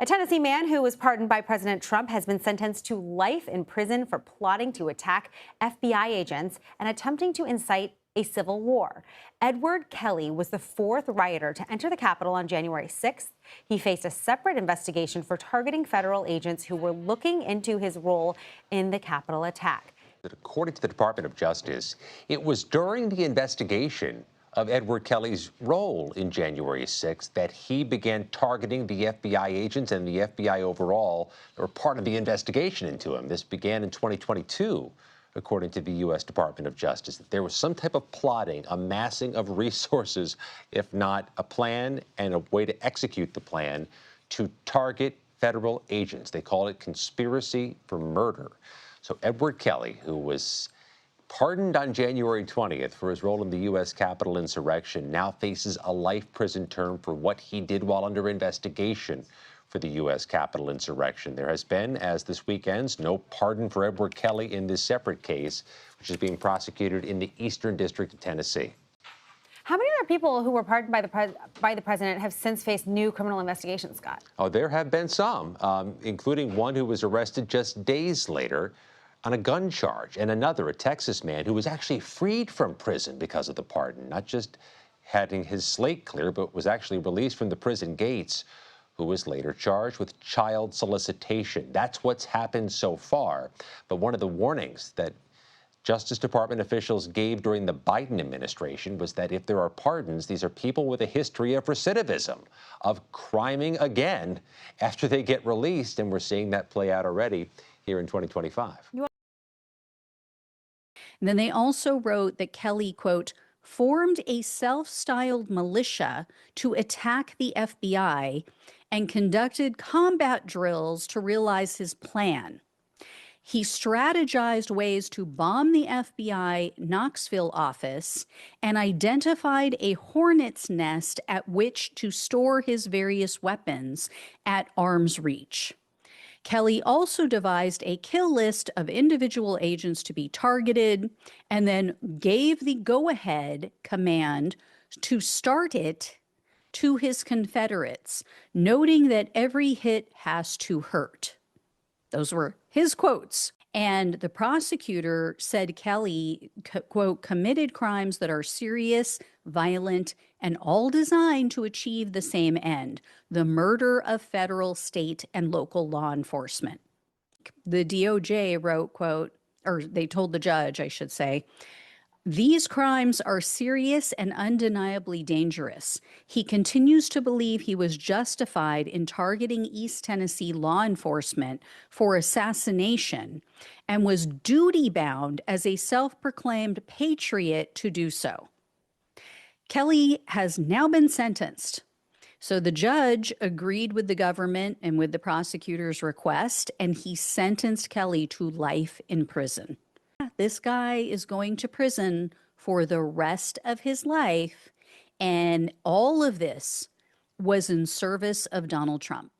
A Tennessee man who was pardoned by President Trump has been sentenced to life in prison for plotting to attack FBI agents and attempting to incite a civil war. Edward Kelley was the fourth rioter to enter the Capitol on January 6th. He faced a separate investigation for targeting federal agents who were looking into his role in the Capitol attack. According to the Department of Justice, it was during the investigation of Edward Kelley's role in January 6th that he began targeting the FBI agents and the FBI overall that were part of the investigation into him. This began in 2022, according to the U.S. Department of Justice. There was some type of plotting, amassing of resources, if not a plan and a way to execute the plan to target federal agents. They call it conspiracy for murder. So Edward Kelley, who was pardoned on January 20th for his role in the U.S. Capitol insurrection, now faces a life prison term for what he did while under investigation for the U.S. Capitol insurrection. There has been, as this week ends, no pardon for Edward Kelley in this separate case, which is being prosecuted in the Eastern District of Tennessee. How many other people who were pardoned by the president have since faced new criminal investigations, Scott? Oh, there have been some, including one who was arrested just days later on a gun charge, and another, a Texas man who was actually freed from prison because of the pardon, not just having his slate clear, but was actually released from the prison gates, who was later charged with child solicitation. That's what's happened so far. But one of the warnings that Justice Department officials gave during the Biden administration was that if there are pardons, these are people with a history of recidivism, of criming again after they get released, and we're seeing that play out already here in 2025. And then they also wrote that Kelley, quote, formed a self-styled militia to attack the FBI and conducted combat drills to realize his plan. He strategized ways to bomb the FBI Knoxville office and identified a hornet's nest at which to store his various weapons at arm's reach. Kelley also devised a kill list of individual agents to be targeted and then gave the go-ahead command to start it to his Confederates, noting that every hit has to hurt. Those were his quotes. And the prosecutor said Kelley, quote, committed crimes that are serious, violent, and all designed to achieve the same end, the murder of federal, state, and local law enforcement. The DOJ wrote, quote, or they told the judge, I should say, these crimes are serious and undeniably dangerous. He continues to believe he was justified in targeting East Tennessee law enforcement for assassination and was duty-bound as a self-proclaimed patriot to do so. Kelley has now been sentenced. So the judge agreed with the government and with the prosecutor's request, and he sentenced Kelley to life in prison. This guy is going to prison for the rest of his life, and all of this was in service of Donald Trump.